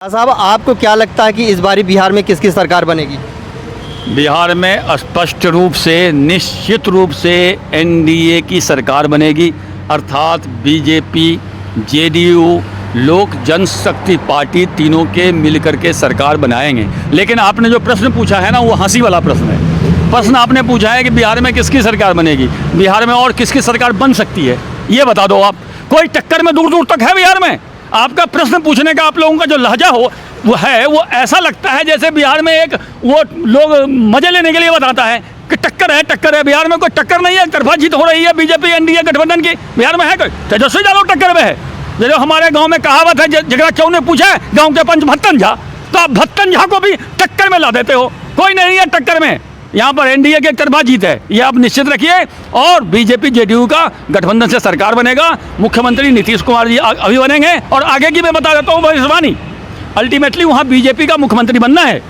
साहब, आपको क्या लगता है कि इस बारी बिहार में किसकी सरकार बनेगी? बिहार में स्पष्ट रूप से निश्चित रूप से एनडीए की सरकार बनेगी, अर्थात बीजेपी, जेडीयू, लोक जनशक्ति पार्टी तीनों के मिलकर के सरकार बनाएंगे। लेकिन आपने जो प्रश्न पूछा है ना, वो हंसी वाला प्रश्न है। प्रश्न आपने पूछा है कि बिहार में किसकी सरकार बनेगी, बिहार में और किसकी सरकार बन सकती है, ये बता दो आप। कोई टक्कर में दूर दूर तक है बिहार में? आपका प्रश्न पूछने का आप लोगों का जो लहजा हो वो ऐसा लगता है जैसे बिहार में एक वो लोग मजे लेने के लिए बताता है कि टक्कर है। बिहार में कोई टक्कर नहीं है, तरफा जीत हो रही है बीजेपी एनडीए गठबंधन की। बिहार में है कोई? तेजस्वी यादव टक्कर में है। जो हमारे गांव में कहावत है, जगह चौ ने पूछा है गांव के पंच भत्तन झा, तो आप भत्तन झा को भी टक्कर में ला देते हो। कोई नहीं है टक्कर में, यहाँ पर एनडीए की एक तरफा जीत है, ये आप निश्चित रखिए। और बीजेपी जेडीयू का गठबंधन से सरकार बनेगा। मुख्यमंत्री नीतीश कुमार जी अभी बनेंगे। और आगे की मैं बता देता हूँ भविष्यवाणी, अल्टीमेटली वहाँ बीजेपी का मुख्यमंत्री बनना है।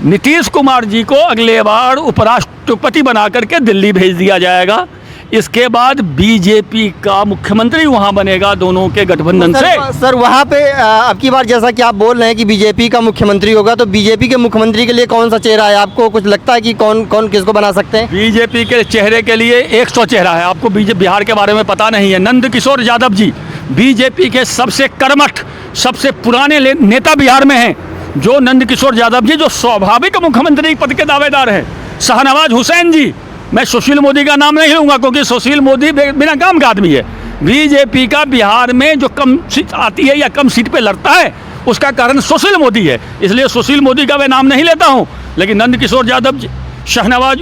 नीतीश कुमार जी को अगले बार उपराष्ट्रपति बना करके दिल्ली भेज दिया जाएगा। इसके बाद बीजेपी का मुख्यमंत्री वहां बनेगा, दोनों के गठबंधन से। सर वहां पे अब की बार जैसा कि आप बोल रहे हैं कि बीजेपी का मुख्यमंत्री होगा, तो बीजेपी के मुख्यमंत्री के लिए कौन सा चेहरा है? आपको कुछ लगता है कि कौन कौन किसको बना सकते हैं? बीजेपी के चेहरे के लिए 100 चेहरा है। आपको बिहार के बारे में पता नहीं है। नंद किशोर यादव जी बीजेपी के सबसे कर्मठ, सबसे पुराने नेता बिहार में हैं। जो नंद किशोर यादव जी जो स्वाभाविक मुख्यमंत्री पद के दावेदार हैं। शाहनवाज हुसैन जी, मैं सुशील मोदी का नाम नहीं लूँगा क्योंकि सुशील मोदी बिना काम का आदमी है। बीजेपी का बिहार में जो कम सीट आती है या कम सीट पे लड़ता है, उसका कारण सुशील मोदी है, इसलिए सुशील मोदी का मैं नाम नहीं लेता हूँ। लेकिन नंद किशोर यादव जी, शाहनवाज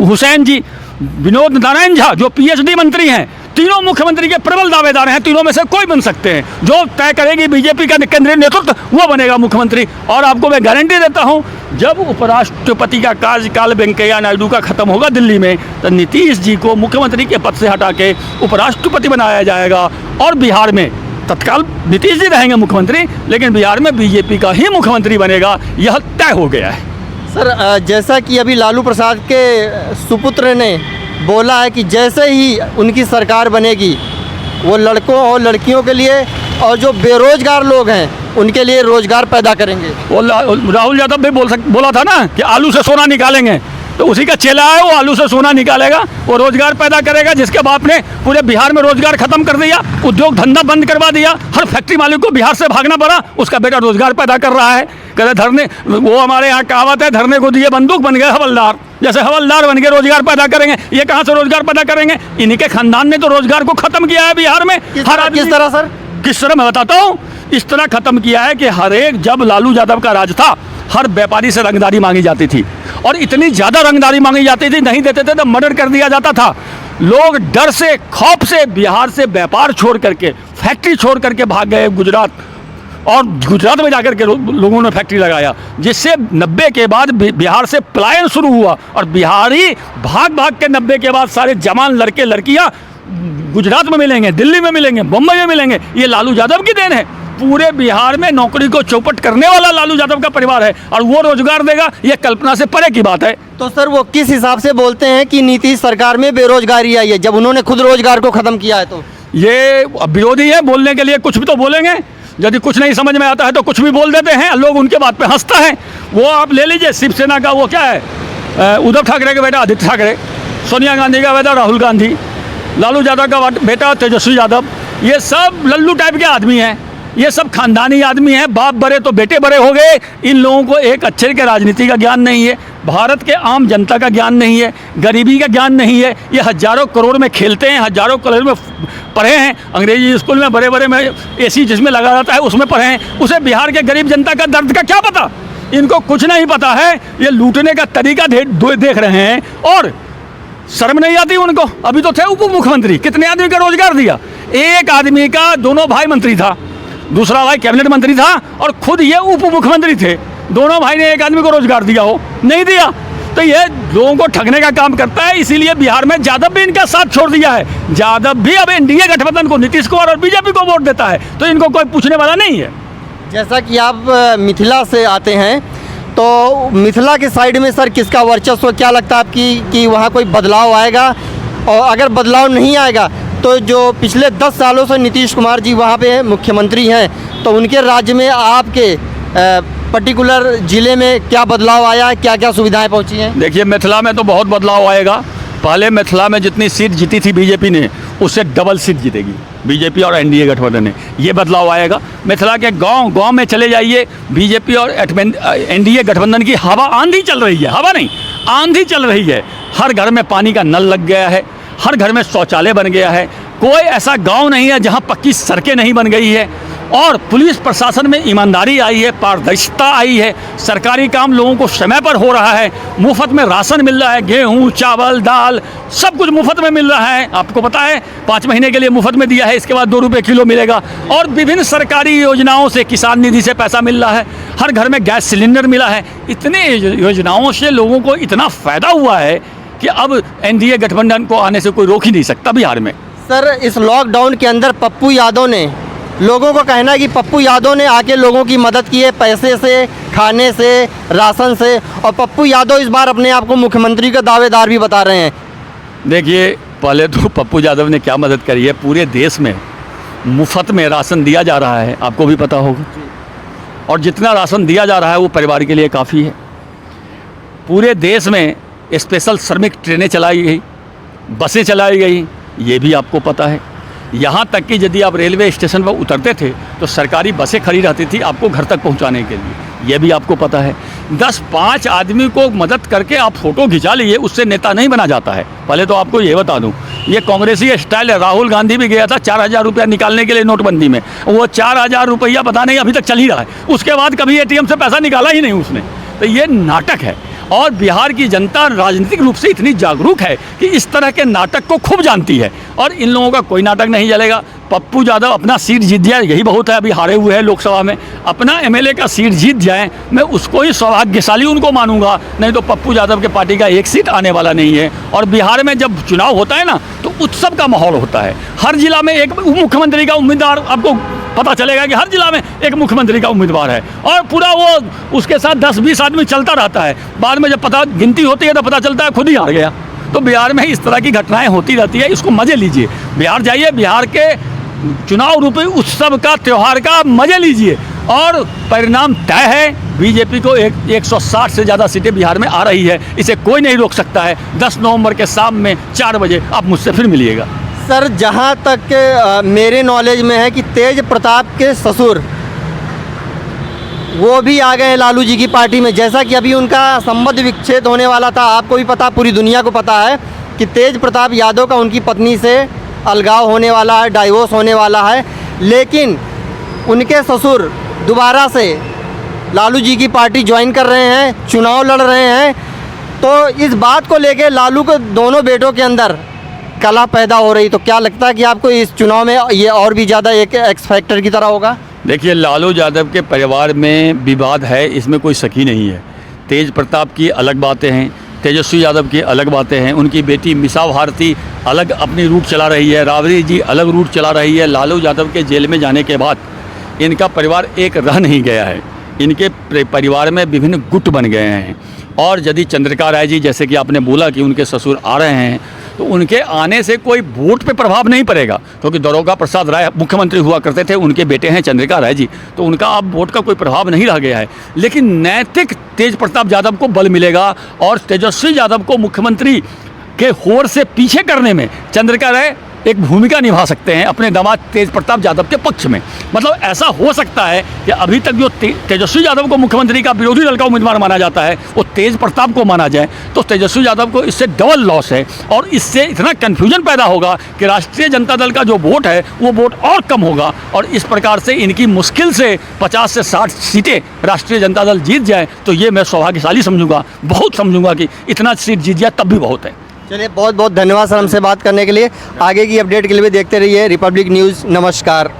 हुसैन जी, विनोद नारायण झा जो पीएचडी मंत्री हैं, तीनों मुख्यमंत्री के प्रबल दावेदार हैं। तीनों में से कोई बन सकते हैं। जो तय करेगी बीजेपी का केंद्रीय नेतृत्व, वो बनेगा मुख्यमंत्री। और आपको मैं गारंटी देता हूं, जब उपराष्ट्रपति का कार्यकाल वेंकैया नायडू का खत्म होगा दिल्ली में, तो नीतीश जी को मुख्यमंत्री के पद से हटा के उपराष्ट्रपति बनाया जाएगा। और बिहार में तत्काल नीतीश जी रहेंगे मुख्यमंत्री, लेकिन बिहार में बीजेपी का ही मुख्यमंत्री बनेगा, यह तय हो गया है। सर जैसा कि अभी लालू प्रसाद के सुपुत्र ने बोला है कि जैसे ही उनकी सरकार बनेगी, वो लड़कों और लड़कियों के लिए और जो बेरोजगार लोग हैं उनके लिए रोजगार पैदा करेंगे। वो राहुल यादव भी बोला था ना कि आलू से सोना निकालेंगे, तो उसी का चेला है वो। आलू से सोना निकालेगा, वो रोजगार पैदा करेगा। जिसके बाप ने पूरे बिहार में रोजगार खत्म कर दिया, उद्योग धंधा बंद करवा दिया, हर फैक्ट्री मालिक को बिहार से भागना पड़ा, उसका बेटा रोजगार पैदा कर रहा है। कहते धरने, वो हमारे यहाँ कहावत है, धरने को दिए बंदूक बन गए हवलदार। जैसे हवलदार बन के रोजगार पैदा करेंगे। ये कहाँ से रोजगार पैदा करेंगे? इन्हीं के खानदान ने तो रोजगार को खत्म किया है बिहार में। किस तरह सर? किस तरह मैं बताता हूँ। इस तरह खत्म किया है कि हर एक, जब लालू यादव का राज था, हर व्यापारी से रंगदारी मांगी जाती थी, और इतनी ज़्यादा रंगदारी मांगी जाती थी, नहीं देते थे तो मर्डर कर दिया जाता था। लोग डर से, खौफ से बिहार से व्यापार छोड़ करके, फैक्ट्री छोड़ करके भाग गए गुजरात, और गुजरात में जाकर के लोगों ने फैक्ट्री लगाया, जिससे 90 के बाद बिहार से पलायन शुरू हुआ। और बिहारी भाग भाग के 90 के बाद सारे जवान लड़के लड़कियां गुजरात में मिलेंगे, दिल्ली में मिलेंगे, मुंबई में मिलेंगे। ये लालू यादव की देन है। पूरे बिहार में नौकरी को चौपट करने वाला लालू यादव का परिवार है, और वो रोजगार देगा, ये कल्पना से परे की बात है। तो सर वो किस हिसाब से बोलते हैं कि नीतीश सरकार में बेरोजगारी आई है, जब उन्होंने खुद रोजगार को खत्म किया है? तो ये विरोधी है, बोलने के लिए कुछ भी तो बोलेंगे। यदि कुछ नहीं समझ में आता है तो कुछ भी बोल देते हैं, लोग उनके बात पे हंसता है। वो आप ले लीजिए, शिवसेना का वो क्या है, उद्धव ठाकरे का बेटा आदित्य ठाकरे, सोनिया गांधी का बेटा राहुल गांधी, लालू यादव का बेटा तेजस्वी यादव, ये सब लल्लू टाइप के आदमी हैं। ये सब खानदानी आदमी हैं। बाप बड़े तो बेटे बड़े हो गए। इन लोगों को एक अच्छे के राजनीति का ज्ञान नहीं है, भारत के आम जनता का ज्ञान नहीं है, गरीबी का ज्ञान नहीं है। ये हजारों करोड़ में खेलते हैं, हजारों करोड़ में पढ़े हैं, अंग्रेजी स्कूल में बड़े बड़े में एसी जिसमें लगा रहता है उसमें पढ़े हैं। उसे बिहार के गरीब जनता का दर्द का क्या पता? इनको कुछ नहीं पता है। ये लूटने का तरीका देख रहे हैं, और शर्म नहीं आती उनको। अभी तो थे उप मुख्यमंत्री, कितने आदमी का रोजगार दिया? एक आदमी का, दोनों भाई मंत्री था, दूसरा भाई कैबिनेट मंत्री था, और खुद ये उप मुख्यमंत्री थे। दोनों भाई ने एक आदमी को रोजगार दिया हो? नहीं दिया। तो ये लोगों को ठगने का काम करता है। इसीलिए बिहार में यादव भी इनका साथ छोड़ दिया है। यादव भी अब एनडीए गठबंधन को, नीतीश कुमार और बीजेपी को वोट देता है, तो इनको कोई पूछने वाला नहीं है। जैसा कि आप मिथिला से आते हैं, तो मिथिला के साइड में सर किसका वर्चस्व, क्या लगता है आपकी कि वहाँ कोई बदलाव आएगा? और अगर बदलाव नहीं आएगा तो जो पिछले 10 सालों से नीतीश कुमार जी वहाँ पे मुख्यमंत्री हैं, तो तो उनके राज्य में आपके पर्टिकुलर ज़िले में क्या बदलाव आया है, क्या क्या सुविधाएं पहुंची हैं? देखिए, मिथिला में तो बहुत बदलाव आएगा। पहले मिथिला में जितनी सीट जीती थी बीजेपी ने, उससे डबल सीट जीतेगी बीजेपी और एनडीए गठबंधन ने। ये बदलाव आएगा। मिथिला के गांव गांव में चले जाइए, बीजेपी और एनडीए गठबंधन की हवा आंधी चल रही है। हवा नहीं, आंधी चल रही है। हर घर में पानी का नल लग गया है, हर घर में शौचालय बन गया है। कोई ऐसा गांव नहीं है जहां पक्की सड़कें नहीं बन गई है। और पुलिस प्रशासन में ईमानदारी आई है, पारदर्शिता आई है, सरकारी काम लोगों को समय पर हो रहा है, मुफ्त में राशन मिल रहा है, गेहूं, चावल, दाल, सब कुछ मुफ्त में मिल रहा है। आपको पता है 5 महीने के लिए मुफ्त में दिया है, इसके बाद 2 रुपये किलो मिलेगा। और विभिन्न सरकारी योजनाओं से, किसान निधि से पैसा मिल रहा है, हर घर में गैस सिलेंडर मिला है। इतने योजनाओं से लोगों को इतना फ़ायदा हुआ है कि अब एनडीए गठबंधन को आने से कोई रोक ही नहीं सकता बिहार में। सर, इस लॉकडाउन के अंदर पप्पू यादव ने, लोगों को कहना है कि पप्पू यादव ने आके लोगों की मदद की है, पैसे से, खाने से, राशन से, और पप्पू यादव इस बार अपने आप को मुख्यमंत्री का दावेदार भी बता रहे हैं। देखिए, पहले तो पप्पू यादव ने क्या मदद करी है। पूरे देश में मुफ्त में राशन दिया जा रहा है, आपको भी पता होगा। और जितना राशन दिया जा रहा है वो परिवार के लिए काफ़ी है। पूरे देश में स्पेशल श्रमिक ट्रेनें चलाई गई, बसें चलाई गई, ये भी आपको पता है। यहाँ तक कि यदि आप रेलवे स्टेशन पर उतरते थे तो सरकारी बसें खड़ी रहती थी आपको घर तक पहुँचाने के लिए, ये भी आपको पता है। 10-5 आदमी को मदद करके आप फ़ोटो खिंचा लिए, उससे नेता नहीं बना जाता है। पहले तो आपको ये बता दूं, ये कांग्रेसी स्टाइल है। राहुल गांधी भी गया था 4000 रुपया निकालने के लिए नोटबंदी में, वो 4000 रुपया पता नहीं अभी तक चल ही रहा है। उसके बाद कभी एटीएम से पैसा निकाला ही नहीं उसने। तो ये नाटक है। और बिहार की जनता राजनीतिक रूप से इतनी जागरूक है कि इस तरह के नाटक को खूब जानती है, और इन लोगों का कोई नाटक नहीं चलेगा। पप्पू यादव अपना सीट जीत जाए, यही बहुत है। अभी हारे हुए हैं लोकसभा में, अपना एमएलए का सीट जीत जाए, मैं उसको ही सौभाग्यशाली उनको मानूंगा। नहीं तो पप्पू यादव के पार्टी का 1 सीट आने वाला नहीं है। और बिहार में जब चुनाव होता है ना, तो उत्सव का माहौल होता है। हर जिला में एक मुख्यमंत्री का उम्मीदवार, आपको पता चलेगा कि हर जिला में एक मुख्यमंत्री का उम्मीदवार है, और पूरा वो उसके साथ 10-20 आदमी चलता रहता है। बाद में जब पता गिनती होती है तो पता चलता है खुद ही हार गया। तो बिहार में इस तरह की घटनाएं होती रहती है। इसको मज़े लीजिए, बिहार जाइए, बिहार के चुनाव रूपी उत्सव का, त्यौहार का मज़े लीजिए, और परिणाम तय है। बीजेपी को 160 से ज़्यादा सीटें बिहार में आ रही है, इसे कोई नहीं रोक सकता है। 10 नवंबर के शाम में 4 बजे आप मुझसे फिर मिलिएगा। सर, जहाँ तक मेरे नॉलेज में है कि तेज प्रताप के ससुर वो भी आ गए हैं लालू जी की पार्टी में, जैसा कि अभी उनका संबंध विच्छेद होने वाला था। आपको भी पता, पूरी दुनिया को पता है कि तेज प्रताप यादव का उनकी पत्नी से अलगाव होने वाला है, डाइवोर्स होने वाला है। लेकिन उनके ससुर दोबारा से लालू जी की पार्टी ज्वाइन कर रहे हैं, चुनाव लड़ रहे हैं। तो इस बात को लेके लालू के दोनों बेटों के अंदर कला पैदा हो रही, तो क्या लगता है कि आपको इस चुनाव में ये और भी ज़्यादा एक एक्स फैक्टर की तरह होगा? देखिए, लालू यादव के परिवार में विवाद है, इसमें कोई शक ही नहीं है। तेज प्रताप की अलग बातें हैं, तेजस्वी यादव की अलग बातें हैं, उनकी बेटी मीसा भारती अलग अपनी रूट चला रही है, राबड़ी जी अलग रूट चला रही है। लालू यादव के जेल में जाने के बाद इनका परिवार एक रह नहीं गया है। इनके परिवार में विभिन्न गुट बन गए हैं। और यदि चंद्रिका राय जी, जैसे कि आपने बोला कि उनके ससुर आ रहे हैं, तो उनके आने से कोई वोट पे प्रभाव नहीं पड़ेगा, क्योंकि दारोगा प्रसाद राय मुख्यमंत्री हुआ करते थे, उनके बेटे हैं चंद्रिका राय जी, तो उनका अब वोट का कोई प्रभाव नहीं रह गया है। लेकिन नैतिक तेज प्रताप यादव को बल मिलेगा, और तेजस्वी यादव को मुख्यमंत्री के होड़ से पीछे करने में चंद्रिका राय एक भूमिका निभा सकते हैं अपने दामाद तेज प्रताप यादव के पक्ष में। मतलब ऐसा हो सकता है कि अभी तक जो तेजस्वी यादव को मुख्यमंत्री का विरोधी दल का उम्मीदवार माना जाता है, वो तेज प्रताप को माना जाए, तो तेजस्वी यादव को इससे डबल लॉस है। और इससे इतना कन्फ्यूजन पैदा होगा कि राष्ट्रीय जनता दल का जो वोट है वो वोट और कम होगा, और इस प्रकार से इनकी मुश्किल से 50 से 60 सीटें राष्ट्रीय जनता दल जीत जाए, तो ये मैं सौभाग्यशाली समझूंगा, बहुत समझूंगा कि इतना सीट जीत जाए तब भी बहुत है। चलिए, बहुत बहुत धन्यवाद सर हमसे बात करने के लिए। आगे की अपडेट के लिए भी देखते रहिए रिपब्लिक न्यूज़। नमस्कार।